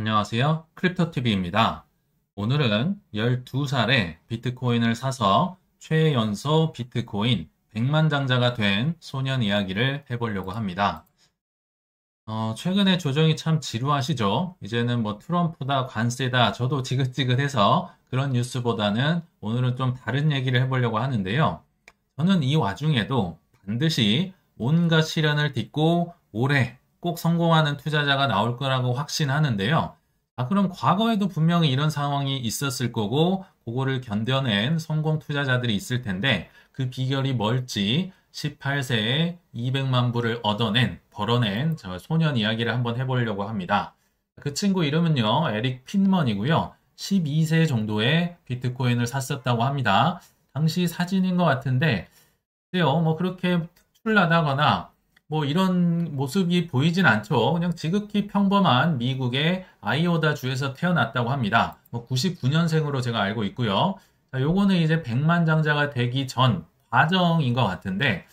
안녕하세요. 크립토TV입니다. 오늘은 12살에 비트코인을 사서 최연소 비트코인 100만 장자가 된 소년 이야기를 해보려고 합니다. 최근에 조정이 참 지루하시죠? 이제는 뭐 트럼프다, 관세다, 저도 지긋지긋해서 그런 뉴스보다는 오늘은 좀 다른 얘기를 해보려고 하는데요. 저는 이 와중에도 반드시 온갖 시련을 딛고 올해 꼭 성공하는 투자자가 나올 거라고 확신하는데요. 그럼 과거에도 분명히 이런 상황이 있었을 거고, 그거를 견뎌낸 성공 투자자들이 있을 텐데, 그 비결이 뭘지 18세에 200만 불을 벌어낸 저 소년 이야기를 한번 해보려고 합니다. 그 친구 이름은요, 에릭 핀먼이고요. 12세 정도의 비트코인을 샀었다고 합니다. 당시 사진인 것 같은데, 글쎄요, 뭐 그렇게 특출나다거나 뭐 이런 모습이 보이진 않죠. 그냥 지극히 평범한 미국의 아이오다 주에서 태어났다고 합니다. 뭐 99년생으로 제가 알고 있고요. 자, 요거는 이제 100만 장자가 되기 전 과정인 것 같은데,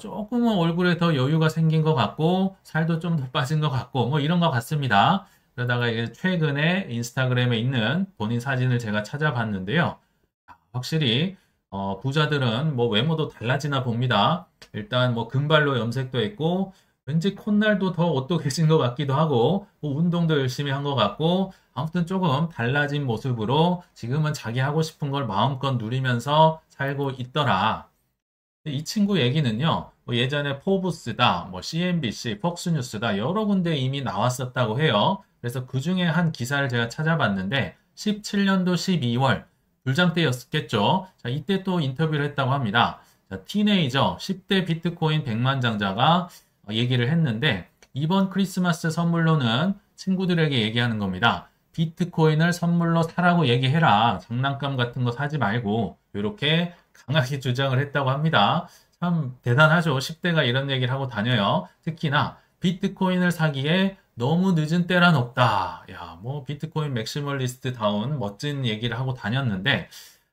조금은 얼굴에 더 여유가 생긴 것 같고, 살도 좀 더 빠진 것 같고, 뭐 이런 것 같습니다. 그러다가 이제 최근에 인스타그램에 있는 본인 사진을 제가 찾아봤는데요. 확실히 부자들은 뭐 외모도 달라지나 봅니다. 일단 뭐 금발로 염색도 했고 왠지 콧날도 더 오똑해진 것 같기도 하고 뭐 운동도 열심히 한 것 같고 아무튼 조금 달라진 모습으로 지금은 자기 하고 싶은 걸 마음껏 누리면서 살고 있더라. 이 친구 얘기는요, 뭐 예전에 포브스다, 뭐 CNBC, 폭스뉴스다 여러 군데 이미 나왔었다고 해요. 그래서 그 중에 한 기사를 제가 찾아봤는데 17년도 12월 불장 때였겠죠. 자, 이때 또 인터뷰를 했다고 합니다. 자, 티네이저 10대 비트코인 100만 장자가 얘기를 했는데 이번 크리스마스 선물로는 친구들에게 얘기하는 겁니다. 비트코인을 선물로 사라고 얘기해라. 장난감 같은 거 사지 말고 이렇게 강하게 주장을 했다고 합니다. 참 대단하죠. 10대가 이런 얘기를 하고 다녀요. 특히나 비트코인을 사기에 너무 늦은 때란 없다. 야, 뭐 비트코인 맥시멀리스트 다운 멋진 얘기를 하고 다녔는데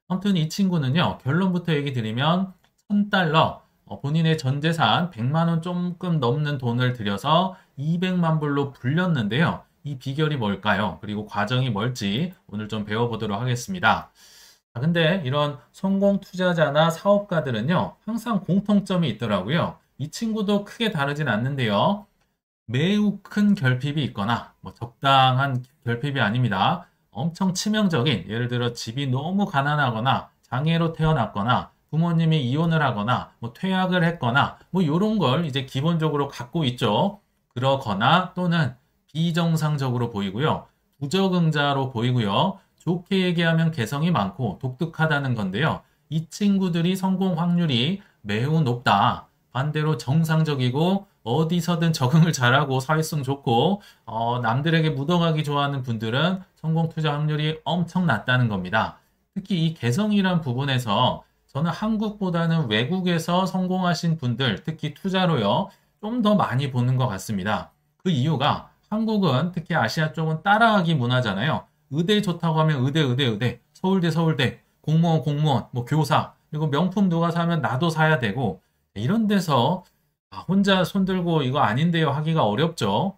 아무튼 이 친구는요. 결론부터 얘기 드리면 1000달러 본인의 전 재산 100만 원 조금 넘는 돈을 들여서 200만 불로 불렸는데요. 이 비결이 뭘까요? 그리고 과정이 뭘지 오늘 좀 배워보도록 하겠습니다. 근데 이런 성공 투자자나 사업가들은요, 항상 공통점이 있더라고요. 이 친구도 크게 다르진 않는데요. 매우 큰 결핍이 있거나, 뭐 적당한 결핍이 아닙니다. 엄청 치명적인, 예를 들어 집이 너무 가난하거나, 장애로 태어났거나, 부모님이 이혼을 하거나, 뭐 퇴학을 했거나, 뭐 이런 걸 이제 기본적으로 갖고 있죠. 그러거나 또는 비정상적으로 보이고요. 부적응자로 보이고요. 좋게 얘기하면 개성이 많고 독특하다는 건데요. 이 친구들이 성공 확률이 매우 높다. 반대로 정상적이고 어디서든 적응을 잘하고 사회성 좋고 남들에게 묻어가기 좋아하는 분들은 성공 투자 확률이 엄청 낮다는 겁니다. 특히 이 개성이란 부분에서 저는 한국보다는 외국에서 성공하신 분들, 특히 투자로요, 좀 더 많이 보는 것 같습니다. 그 이유가 한국은 특히 아시아 쪽은 따라하기 문화잖아요. 의대 좋다고 하면 의대, 서울대, 공무원, 뭐 교사, 그리고 명품 누가 사면 나도 사야 되고, 이런 데서 혼자 손들고 이거 아닌데요 하기가 어렵죠.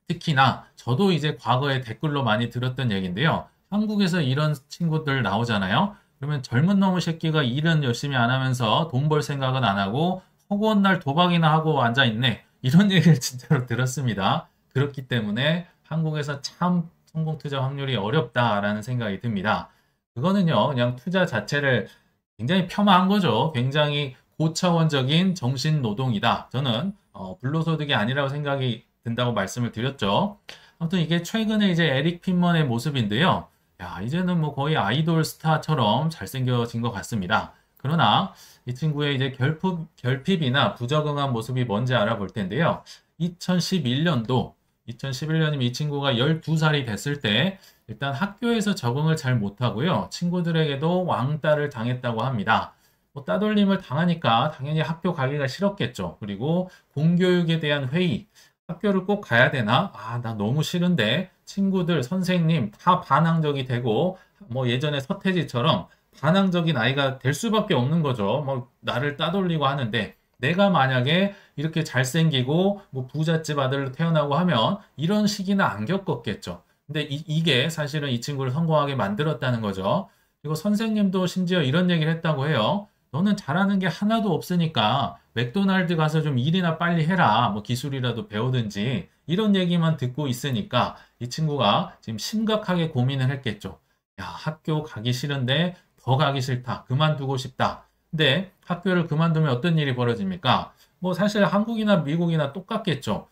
특히나 저도 이제 과거에 댓글로 많이 들었던 얘기인데요. 한국에서 이런 친구들 나오잖아요. 그러면 젊은 놈의 새끼가 일은 열심히 안 하면서 돈 벌 생각은 안 하고 허구한 날 도박이나 하고 앉아 있네. 이런 얘기를 진짜로 들었습니다. 그렇기 때문에 한국에서 참 성공 투자 확률이 어렵다라는 생각이 듭니다. 그거는요, 그냥 투자 자체를 굉장히 폄하한 거죠. 굉장히 고차원적인 정신 노동이다. 저는 불로소득이 아니라고 생각이 든다고 말씀을 드렸죠. 아무튼 이게 최근에 이제 에릭 핀먼의 모습인데요. 야, 이제는 뭐 거의 아이돌 스타처럼 잘생겨진 것 같습니다. 그러나 이 친구의 이제 결핍이나 부적응한 모습이 뭔지 알아볼 텐데요. 2011년이면 이 친구가 12살이 됐을 때 일단 학교에서 적응을 잘 못하고요. 친구들에게도 왕따를 당했다고 합니다. 뭐 따돌림을 당하니까 당연히 학교 가기가 싫었겠죠. 그리고 공교육에 대한 회의, 학교를 꼭 가야 되나? 나 너무 싫은데 친구들, 선생님 다 반항적이 되고 뭐 예전에 서태지처럼 반항적인 아이가 될 수밖에 없는 거죠. 뭐 나를 따돌리고 하는데 내가 만약에 이렇게 잘생기고 뭐 부잣집 아들로 태어나고 하면 이런 시기는 안 겪었겠죠. 근데 이게 사실은 이 친구를 성공하게 만들었다는 거죠. 그리고 선생님도 심지어 이런 얘기를 했다고 해요. 너는 잘하는 게 하나도 없으니까 맥도날드 가서 좀 일이나 빨리 해라. 뭐 기술이라도 배우든지 이런 얘기만 듣고 있으니까 이 친구가 지금 심각하게 고민을 했겠죠. 야, 학교 가기 싫은데 더 가기 싫다. 그만두고 싶다. 근데 학교를 그만두면 어떤 일이 벌어집니까? 뭐 사실 한국이나 미국이나 똑같겠죠.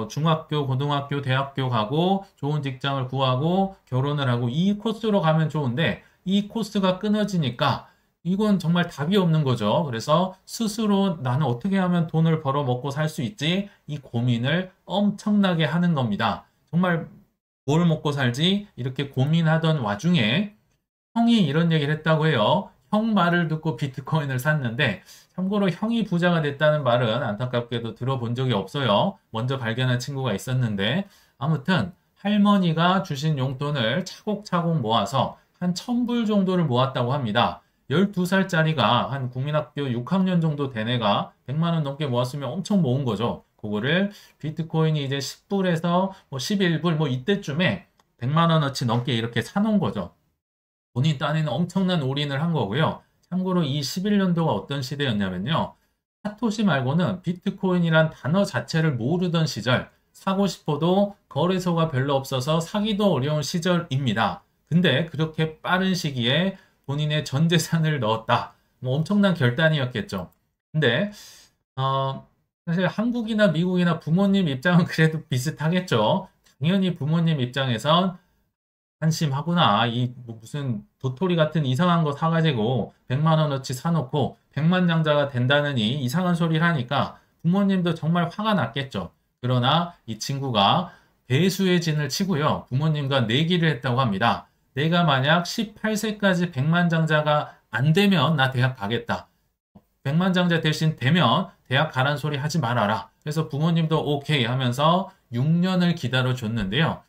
중학교, 고등학교, 대학교 가고 좋은 직장을 구하고 결혼을 하고 이 코스로 가면 좋은데 이 코스가 끊어지니까 이건 정말 답이 없는 거죠. 그래서 스스로 나는 어떻게 하면 돈을 벌어 먹고 살 수 있지? 이 고민을 엄청나게 하는 겁니다. 정말 뭘 먹고 살지? 이렇게 고민하던 와중에 형이 이런 얘기를 했다고 해요. 형 말을 듣고 비트코인을 샀는데, 참고로 형이 부자가 됐다는 말은 안타깝게도 들어본 적이 없어요. 먼저 발견한 친구가 있었는데, 아무튼 할머니가 주신 용돈을 차곡차곡 모아서 한 1000불 정도를 모았다고 합니다. 12살짜리가 한 국민학교 6학년 정도 된 애가 100만 원 넘게 모았으면 엄청 모은 거죠. 그거를 비트코인이 이제 10불에서 뭐 11불 뭐 이때쯤에 100만 원어치 넘게 이렇게 사놓은 거죠. 본인 딴에는 엄청난 올인을 한 거고요. 참고로 이 11년도가 어떤 시대였냐면요. 사토시 말고는 비트코인이란 단어 자체를 모르던 시절, 사고 싶어도 거래소가 별로 없어서 사기도 어려운 시절입니다. 근데 그렇게 빠른 시기에 본인의 전 재산을 넣었다. 뭐 엄청난 결단이었겠죠. 근데 사실 한국이나 미국이나 부모님 입장은 그래도 비슷하겠죠. 당연히 부모님 입장에선 한심하구나. 뭐 무슨 도토리 같은 이상한 거 사가지고 100만 원어치 사놓고 백만장자가 된다느니 이상한 소리를 하니까 부모님도 정말 화가 났겠죠. 그러나 이 친구가 배수의 진을 치고요. 부모님과 내기를 했다고 합니다. 내가 만약 18세까지 백만장자가 안 되면 나 대학 가겠다. 백만장자 대신 되면 대학 가란 소리 하지 말아라. 그래서 부모님도 오케이 하면서 6년을 기다려 줬는데요.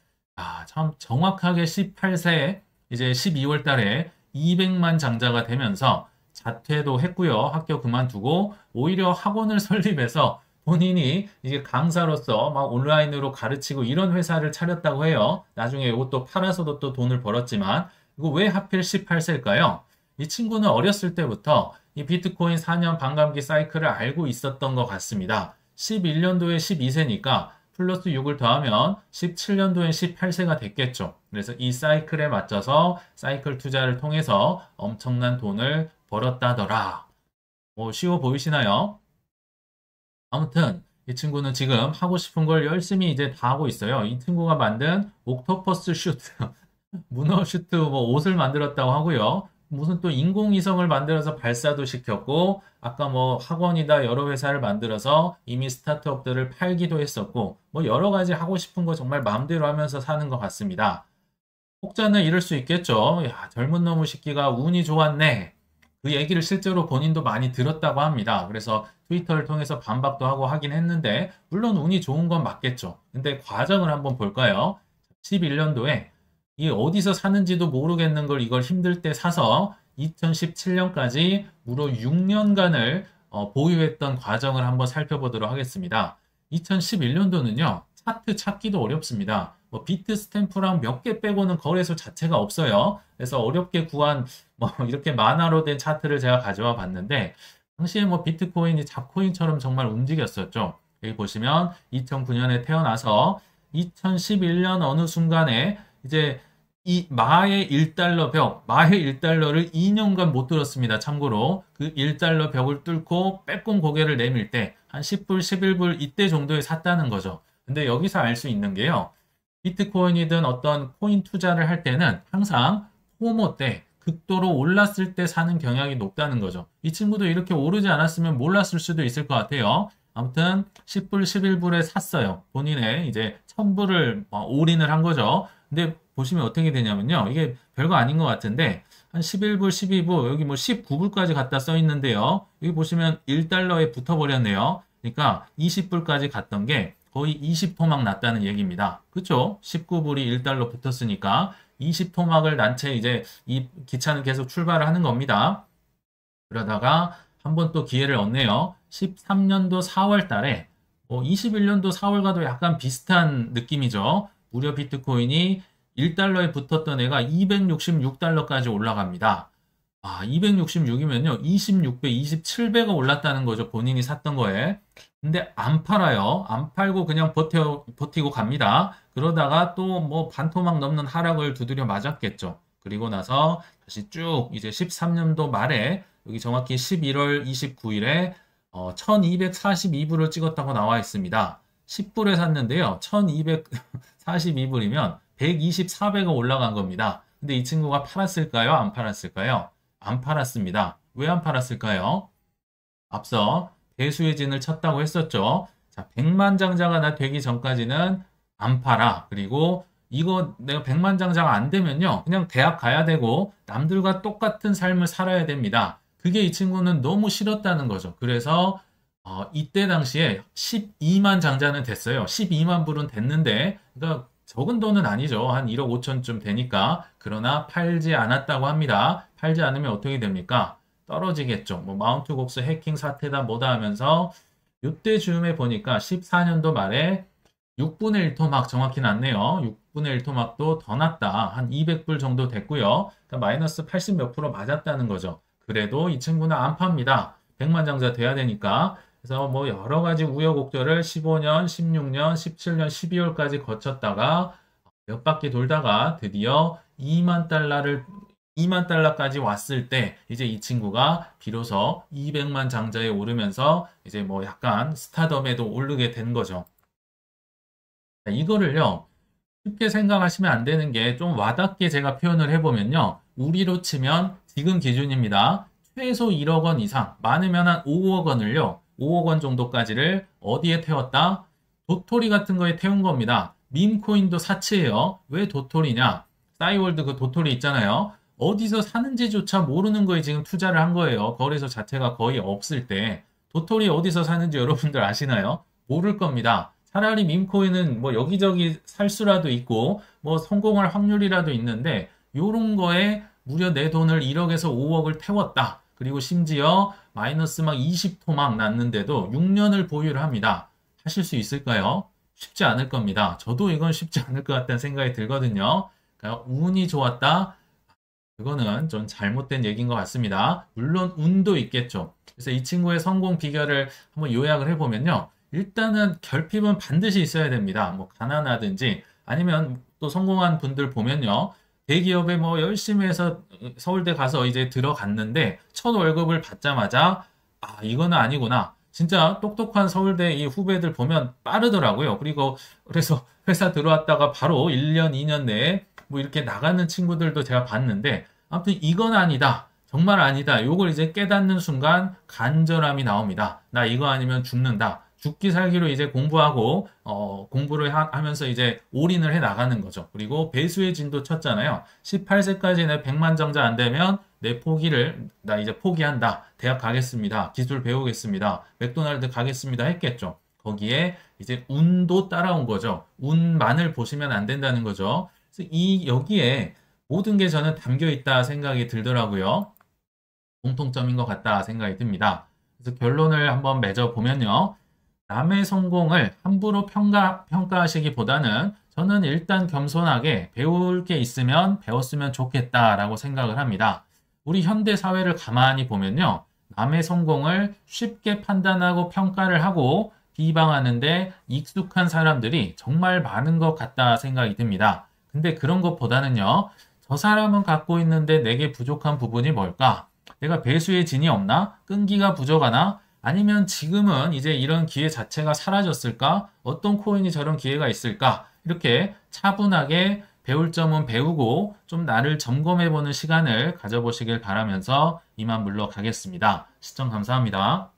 참 정확하게 18세 이제 12월 달에 200만 장자가 되면서 자퇴도 했고요. 학교 그만두고 오히려 학원을 설립해서 본인이 이제 강사로서 막 온라인으로 가르치고 이런 회사를 차렸다고 해요. 나중에 이것도 팔아서도 또 돈을 벌었지만 이거 왜 하필 18세일까요? 이 친구는 어렸을 때부터 이 비트코인 4년 반감기 사이클을 알고 있었던 것 같습니다. 11년도에 12세니까 플러스 6을 더하면 17년도엔 18세가 됐겠죠. 그래서 이 사이클에 맞춰서 사이클 투자를 통해서 엄청난 돈을 벌었다더라. 쉬워 보이시나요? 아무튼 이 친구는 지금 하고 싶은 걸 열심히 이제 다 하고 있어요. 이 친구가 만든 옥토퍼스 슈트, 문어 슈트 뭐 옷을 만들었다고 하고요. 무슨 또 인공위성을 만들어서 발사도 시켰고, 아까 뭐 학원이다 여러 회사를 만들어서 이미 스타트업들을 팔기도 했었고, 뭐 여러 가지 하고 싶은 거 정말 마음대로 하면서 사는 것 같습니다. 혹자는 이럴 수 있겠죠. 야, 젊은 놈의 새끼가 운이 좋았네. 그 얘기를 실제로 본인도 많이 들었다고 합니다. 그래서 트위터를 통해서 반박도 하고 하긴 했는데, 물론 운이 좋은 건 맞겠죠. 근데 과정을 한번 볼까요? 11년도에 이 어디서 사는지도 모르겠는 걸 이걸 힘들 때 사서 2017년까지 무려 6년간을 보유했던 과정을 한번 살펴보도록 하겠습니다. 2011년도는요, 차트 찾기도 어렵습니다. 뭐 비트 스탬프랑 몇 개 빼고는 거래소 자체가 없어요. 그래서 어렵게 구한 뭐 이렇게 만화로 된 차트를 제가 가져와 봤는데, 당시에 뭐 비트코인이 잡코인처럼 정말 움직였었죠. 여기 보시면 2009년에 태어나서 2011년 어느 순간에 이제 이 마의 1달러 벽, 마의 1달러를 2년간 못 뚫었습니다. 참고로 그 1달러 벽을 뚫고 빼꼼 고개를 내밀 때 한 10불, 11불 이때 정도에 샀다는 거죠. 근데 여기서 알 수 있는 게요. 비트코인이든 어떤 코인 투자를 할 때는 항상 포모 때 극도로 올랐을 때 사는 경향이 높다는 거죠. 이 친구도 이렇게 오르지 않았으면 몰랐을 수도 있을 것 같아요. 아무튼 10불, 11불에 샀어요. 본인의 이제 1000불을 올인을 한 거죠. 근데 보시면 어떻게 되냐면요. 이게 별거 아닌 것 같은데 한 11불, 12불, 여기 뭐 19불까지 갖다 써 있는데요. 여기 보시면 1달러에 붙어버렸네요. 그러니까 20불까지 갔던 게 거의 20토막 났다는 얘기입니다. 그쵸? 19불이 1달러 붙었으니까 20토막을 난 채 이제 이 기차는 계속 출발을 하는 겁니다. 그러다가 한 번 또 기회를 얻네요. 13년도 4월 달에 21년도 4월과도 약간 비슷한 느낌이죠. 무려 비트코인이 1달러에 붙었던 애가 266달러까지 올라갑니다. 266이면요. 26배, 27배가 올랐다는 거죠. 본인이 샀던 거에. 근데 안 팔아요. 안 팔고 그냥 버티고 갑니다. 그러다가 또 뭐 반토막 넘는 하락을 두드려 맞았겠죠. 그리고 나서 다시 쭉 이제 13년도 말에 여기 정확히 11월 29일에 1242불을 찍었다고 나와 있습니다. 10불에 샀는데요. 1242불이면 124배가 올라간 겁니다. 근데 이 친구가 팔았을까요? 안 팔았을까요? 안 팔았습니다. 왜 안 팔았을까요? 앞서 배수의 진을 쳤다고 했었죠. 자, 백만장자가 되기 전까지는 안 팔아. 그리고 이거 내가 백만장자가 안 되면요. 그냥 대학 가야 되고 남들과 똑같은 삶을 살아야 됩니다. 그게 이 친구는 너무 싫었다는 거죠. 그래서 이때 당시에 12만 장자는 됐어요. 12만 불은 됐는데 그러니까 적은 돈은 아니죠. 한 1억 5천쯤 되니까. 그러나 팔지 않았다고 합니다. 팔지 않으면 어떻게 됩니까? 떨어지겠죠. 뭐 마운트 곡스 해킹 사태다 뭐다 하면서 이때 즈음에 보니까 14년도 말에 6분의 1 토막 정확히 났네요. 6분의 1 토막도 더 났다. 한 200불 정도 됐고요. 그러니까 마이너스 80 몇 프로 맞았다는 거죠. 그래도 이 친구는 안 팝니다. 100만 장자 돼야 되니까. 그래서 뭐 여러 가지 우여곡절을 15년, 16년, 17년, 12월까지 거쳤다가 몇 바퀴 돌다가 드디어 2만 달러까지 왔을 때 이제 이 친구가 비로소 200만 장자에 오르면서 이제 뭐 약간 스타덤에도 오르게 된 거죠. 이거를요, 쉽게 생각하시면 안 되는 게 좀 와닿게 제가 표현을 해보면요. 우리로 치면 지금 기준입니다. 최소 1억 원 이상, 많으면 한 5억 원을요, 5억 원 정도까지를 어디에 태웠다? 도토리 같은 거에 태운 겁니다. 밈코인도 사치예요. 왜 도토리냐? 싸이월드 그 도토리 있잖아요. 어디서 사는지조차 모르는 거에 지금 투자를 한 거예요. 거래소 자체가 거의 없을 때. 도토리 어디서 사는지 여러분들 아시나요? 모를 겁니다. 차라리 밈코인은 뭐 여기저기 살 수라도 있고 뭐 성공할 확률이라도 있는데 요런 거에 무려 내 돈을 1억에서 5억을 태웠다. 그리고 심지어 마이너스 막 20토막 났는데도 6년을 보유를 합니다. 하실 수 있을까요? 쉽지 않을 겁니다. 저도 이건 쉽지 않을 것 같다는 생각이 들거든요. 그러니까 운이 좋았다. 그거는 좀 잘못된 얘기인 것 같습니다. 물론 운도 있겠죠. 그래서 이 친구의 성공 비결을 한번 요약을 해보면요. 일단은 결핍은 반드시 있어야 됩니다. 뭐 가난하든지 아니면 또 성공한 분들 보면요. 대기업에 뭐 열심히 해서 서울대 가서 이제 들어갔는데 첫 월급을 받자마자 이거는 아니구나. 진짜 똑똑한 서울대 이 후배들 보면 빠르더라고요. 그리고 그래서 회사 들어왔다가 바로 1년, 2년 내에 뭐 이렇게 나가는 친구들도 제가 봤는데 아무튼 이건 아니다. 정말 아니다. 요걸 이제 깨닫는 순간 간절함이 나옵니다. 나 이거 아니면 죽는다. 죽기 살기로 이제 공부하고 공부를 하면서 이제 올인을 해 나가는 거죠. 그리고 배수의 진도 쳤잖아요. 18세까지 내 100만 정자 안 되면 내 포기를 나 이제 포기한다. 대학 가겠습니다. 기술 배우겠습니다. 맥도날드 가겠습니다. 했겠죠. 거기에 이제 운도 따라온 거죠. 운만을 보시면 안 된다는 거죠. 그래서 여기에 모든 게 저는 담겨 있다 생각이 들더라고요. 공통점인 것 같다 생각이 듭니다. 그래서 결론을 한번 맺어 보면요. 남의 성공을 함부로 평가하시기보다는 저는 일단 겸손하게 배울 게 있으면 배웠으면 좋겠다라고 생각을 합니다. 우리 현대 사회를 가만히 보면요. 남의 성공을 쉽게 판단하고 평가를 하고 비방하는데 익숙한 사람들이 정말 많은 것 같다 생각이 듭니다. 근데 그런 것보다는요. 저 사람은 갖고 있는데 내게 부족한 부분이 뭘까? 내가 배수의 진이 없나? 끈기가 부족하나? 아니면 지금은 이제 이런 기회 자체가 사라졌을까? 어떤 코인이 저런 기회가 있을까? 이렇게 차분하게 배울 점은 배우고 좀 나를 점검해보는 시간을 가져보시길 바라면서 이만 물러가겠습니다. 시청 감사합니다.